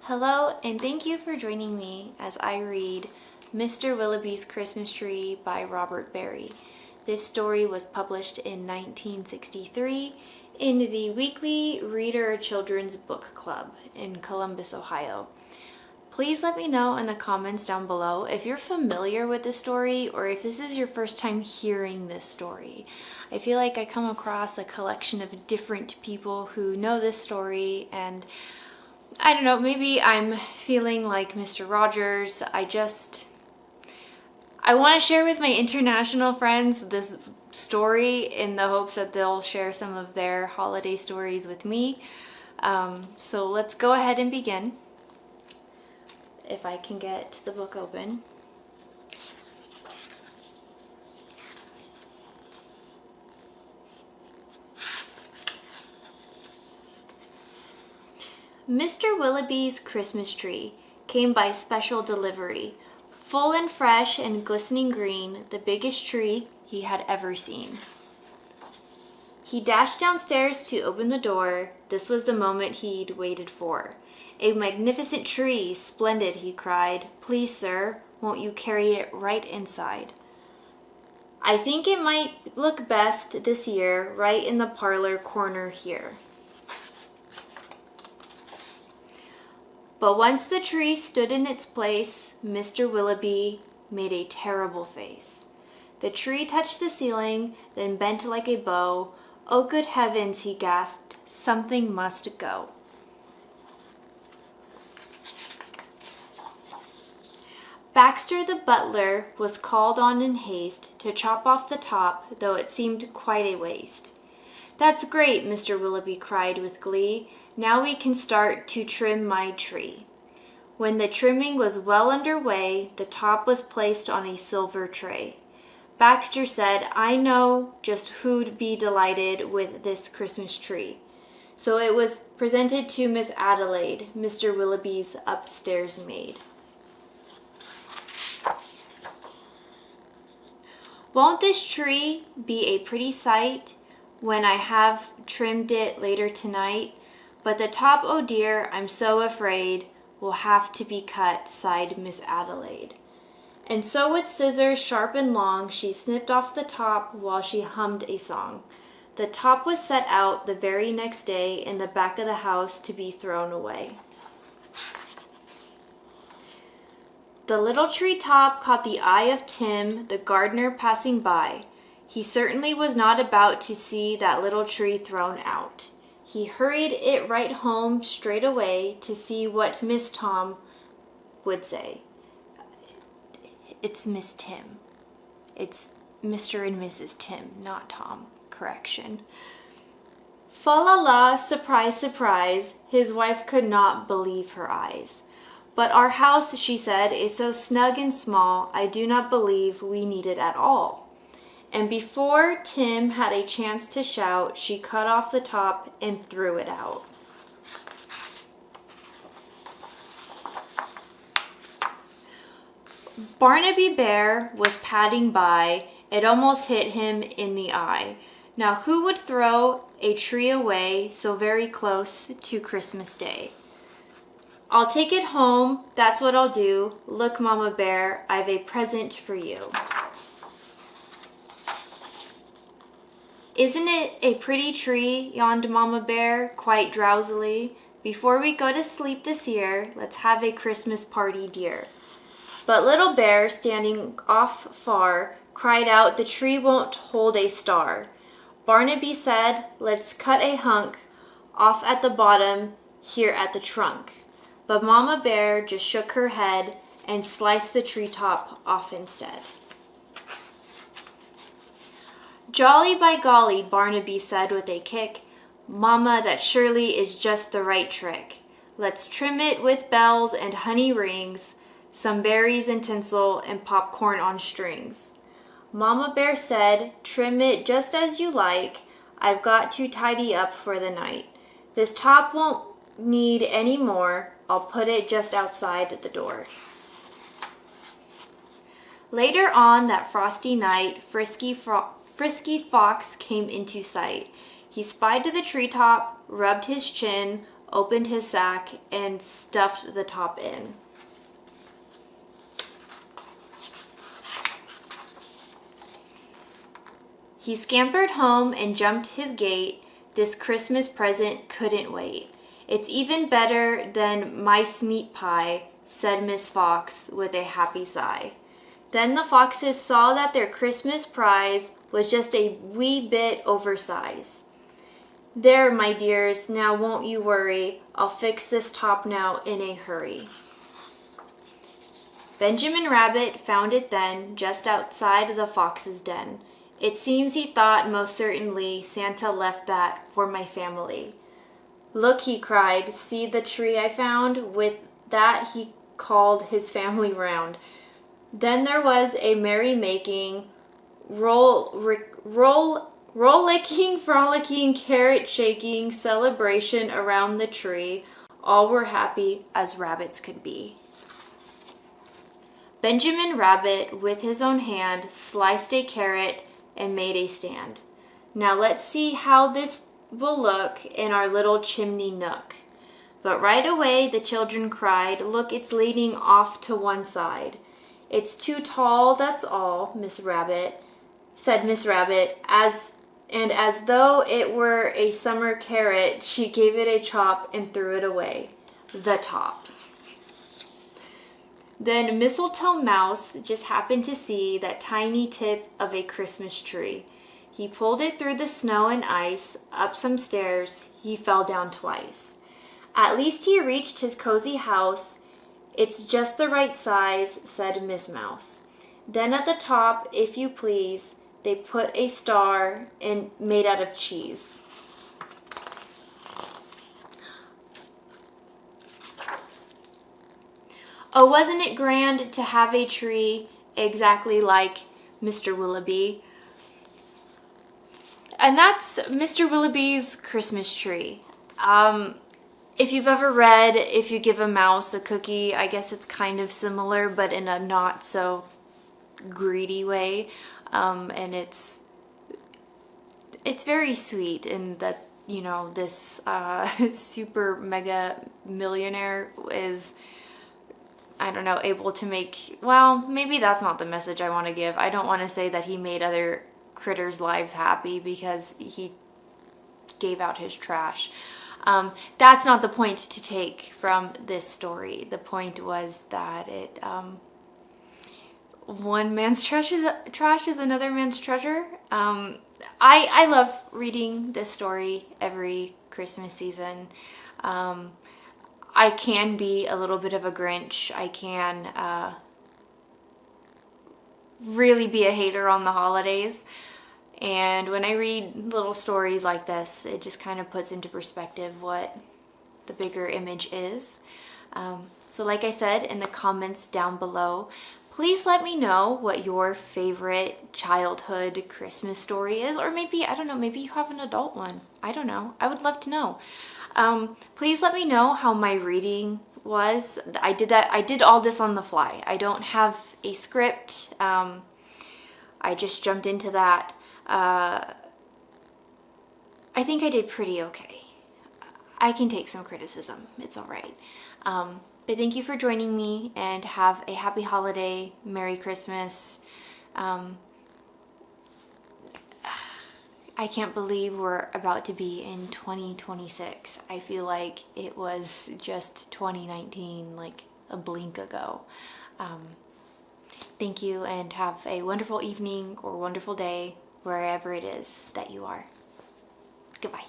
Hello, and thank you for joining me as I read Mr.Willowby's Christmas Tree by Robert Barry. This story was published in 1963 in the Weekly Reader Children's Book Club in Columbus, Ohio. Please let me know in the comments down below if you're familiar with this story or if this is your first time hearing this story. I feel like I come across a collection of different people who know this story, and I don't know, maybe I'm feeling like Mr. Rogers. I want to share with my international friends this story in the hopes that they'll share some of their holiday stories with me. So let's go ahead and begin. If I can get the book open. Mr. Willowby's Christmas tree came by special delivery, full and fresh and glistening green, the biggest tree he had ever seen. He dashed downstairs to open the door. This was the moment he'd waited for. "A magnificent tree, splendid," he cried. "Please, sir, won't you carry it right inside? I think it might look best this year right in the parlor corner here." But once the tree stood in its place, Mr. Willowby made a terrible face. The tree touched the ceiling, then bent like a bow. "Oh, good heavens," he gasped, "something must go." Baxter the butler was called on in haste to chop off the top, though it seemed quite a waste. "That's great," Mr. Willowby cried with glee. "Now we can start to trim my tree." When the trimming was well under way, the top was placed on a silver tray. Baxter said, "I know just who'd be delighted with this Christmas tree." So it was presented to Miss Adelaide, Mr. Willowby's upstairs maid. "Won't this tree be a pretty sight when I have trimmed it later tonight? But the top, oh dear, I'm so afraid, will have to be cut," sighed Miss Adelaide. And so with scissors sharp and long, she snipped off the top while she hummed a song. The top was set out the very next day in the back of the house to be thrown away. The little tree top caught the eye of Tim, the gardener, passing by. He certainly was not about to see that little tree thrown out. He hurried it right home straight away to see what Miss Tom would say. It's Miss Tim. It's Mr. and Mrs. Tim, not Tom. Correction. Fa la la, surprise, surprise. His wife could not believe her eyes. "But our house," she said, "is so snug and small, I do not believe we need it at all." And before Tim had a chance to shout, she cut off the top and threw it out. Barnaby Bear was padding by. It almost hit him in the eye. Now who would throw a tree away so very close to Christmas Day? "I'll take it home, that's what I'll do. Look, Mama Bear, I've a present for you." "Isn't it a pretty tree?" yawned Mama Bear quite drowsily. "Before we go to sleep this year, let's have a Christmas party, dear." But Little Bear, standing off far, cried out, "The tree won't hold a star." Barnaby said, "Let's cut a hunk off at the bottom, here at the trunk." But Mama Bear just shook her head and sliced the treetop off instead. "Jolly by golly," Barnaby said with a kick. "Mama, that surely is just the right trick. Let's trim it with bells and honey rings, some berries and tinsel and popcorn on strings." Mama Bear said, "Trim it just as you like. I've got to tidy up for the night. This top won't need any more. I'll put it just outside the door." Later on that frosty night, Frisky Fox came into sight. He spied the treetop, rubbed his chin. opened his sack, and stuffed the top in. He scampered home and jumped his gate. This Christmas present couldn't wait. It's even better than mice meat pie, said Miss Fox with a happy sigh. Then the foxes saw that their Christmas prize was just a wee bit oversized. There, my dears, now won't you worry. I'll fix this top now in a hurry. Benjamin Rabbit found it then, just outside the fox's den. It seems he thought most certainly Santa left that for my family. Look, he cried, see the tree I found? With that he called his family round. Then there was a merry-making, rollicking, frolicking, carrot-shaking celebration around the tree. All were happy as rabbits could be. Benjamin Rabbit, with his own hand, sliced a carrot and made a stand. Now let's see how this will look in our little chimney nook. But right away the children cried, look, it's leaning off to one side. It's too tall, that's all, said Miss Rabbit, as though it were a summer carrot, she gave it a chop and threw it away. The top. Then Mistletoe Mouse just happened to see that tiny tip of a Christmas tree. He pulled it through the snow and ice, up some stairs, he fell down twice. At least he reached his cozy house. It's just the right size, said Miss Mouse. Then at the top, if you please, they put a star and made out of cheese. Oh, wasn't it grand to have a tree exactly like Mr. Willowby? And that's Mr. Willowby's Christmas tree. If you've ever read If You Give a Mouse a Cookie, I guess it's kind of similar, but in a not so greedy way. And it's very sweet in that, you know, this super mega millionaire is, I don't know, able to make, well, maybe that's not the message I want to give. I don't want to say that he made other critters' lives happy because he gave out his trash. That's not the point to take from this story. The point was that it, one man's trash is another man's treasure. I love reading this story every Christmas season. I can be a little bit of a Grinch. I can really be a hater on the holidays. And when I read little stories like this, it just kind of puts into perspective what the bigger image is. So like I said in the comments down below, please let me know what your favorite childhood Christmas story is. Or maybe, I don't know, maybe you have an adult one. I don't know. I would love to know. Please let me know how my reading was. I did all this on the fly. I don't have a script. I just jumped into that. I think I did pretty okay. I can take some criticism. It's all right. But thank you for joining me, and have a happy holiday. Merry Christmas. I can't believe we're about to be in 2026. I feel like it was just 2019, like a blink ago. Thank you, and have a wonderful evening or wonderful day wherever it is that you are. Goodbye.